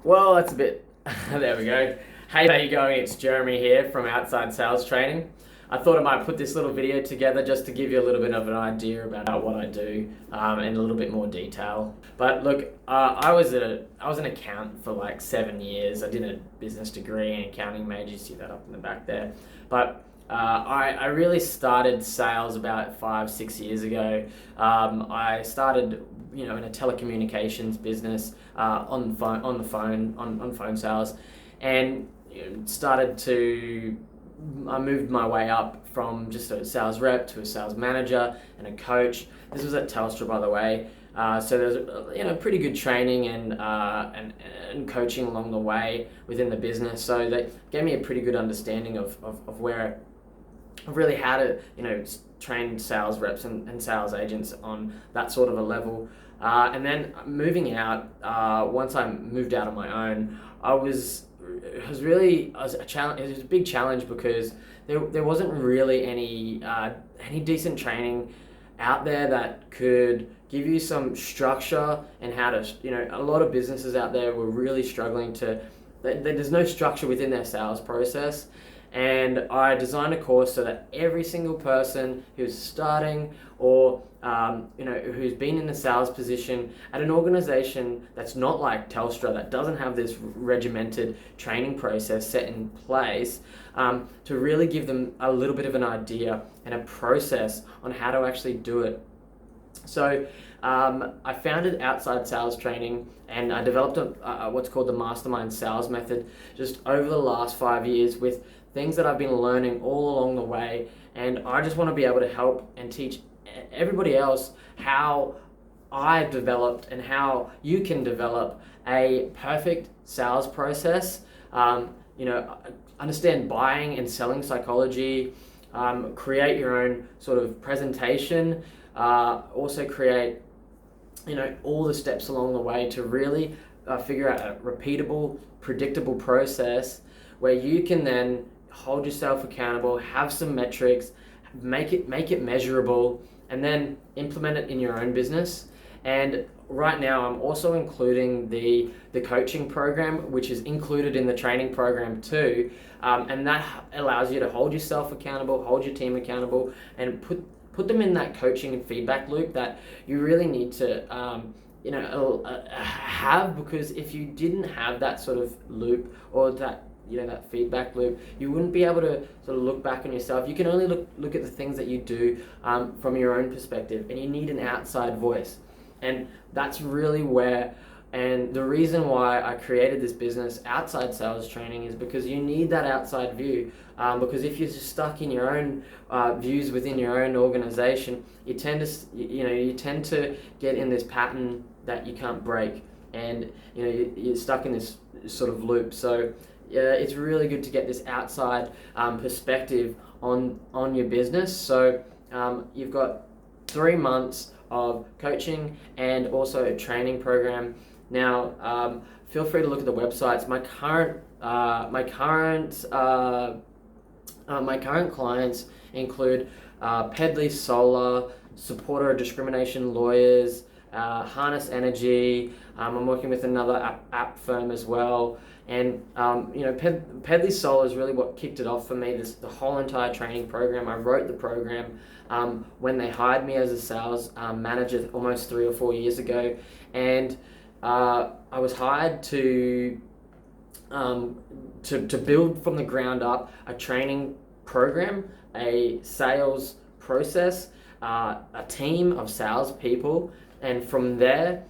Well, that's a bit. There we go. Hey, how you going? It's Jeremy here from Outside Sales Training. I thought I might put this little video together just to give you a little bit of an idea about what I do in a little bit more detail. But look, I was an accountant for like 7 years. I did a business degree in accounting major. You see that up in the back there. But I really started sales about 5, 6 years ago. I started, in a telecommunications business on phone sales, and started to. I moved my way up from just a sales rep to a sales manager and a coach. This was at Telstra, by the way. So there's pretty good training and coaching along the way within the business. So that gave me a pretty good understanding of where really how to train sales reps and sales agents on that sort of a level. And then moving out, once I moved out on my own, it was a challenge. It was a big challenge because there wasn't really any decent training out there that could give you some structure and how to, a lot of businesses out there were really struggling there's no structure within their sales process. And I designed a course so that every single person who's starting or who's been in a sales position at an organization that's not like Telstra, that doesn't have this regimented training process set in place, to really give them a little bit of an idea and a process on how to actually do it. So I founded Outside Sales Training, and I developed what's called the Mastermind sales method just over the last 5 years with things that I've been learning all along the way. And I just want to be able to help and teach everybody else how I developed and how you can develop a perfect sales process. Understand buying and selling psychology, create your own sort of presentation, also create all the steps along the way to really figure out a repeatable, predictable process where you can then hold yourself accountable, have some metrics, make it measurable, and then implement it in your own business. And right now I'm also including the coaching program, which is included in the training program too, and that allows you to hold yourself accountable, hold your team accountable, and put them in that coaching and feedback loop that you really need to have, because if you didn't have that sort of loop or that feedback loop, you wouldn't be able to sort of look back on yourself. You can only look at the things that you do from your own perspective, and you need an outside voice. And that's really and the reason why I created this business, Outside Sales Training, is because you need that outside view. Because if you're just stuck in your own views within your own organization, you tend to get in this pattern that you can't break, and you're stuck in this sort of loop. So it's really good to get this outside perspective on your business. So you've got 3 months of coaching and also a training program. Now, feel free to look at the websites. My current clients include Pedley Solar, Supporter Discrimination Lawyers, Harness Energy. I'm working with another app firm as well. And Pedley Solar is really what kicked it off for me, the whole entire training program. I wrote the program when they hired me as a sales manager almost 3 or 4 years ago. And I was hired to build from the ground up a training program, a sales process, a team of sales people. And from there,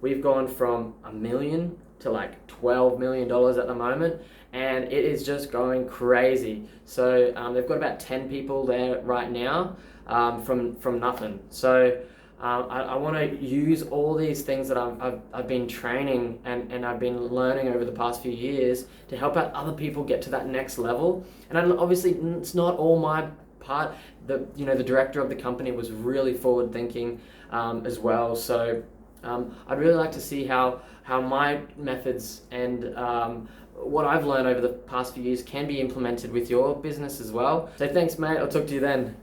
we've gone from $1 million to like $12 million at the moment, and it is just going crazy. So they've got about 10 people there right now from nothing. So I want to use all these things that I've been training and I've been learning over the past few years to help out other people get to that next level. And obviously it's not all my part. The director of the company was really forward thinking as well. So I'd really like to see how my methods and what I've learned over the past few years can be implemented with your business as well. So thanks, mate. I'll talk to you then.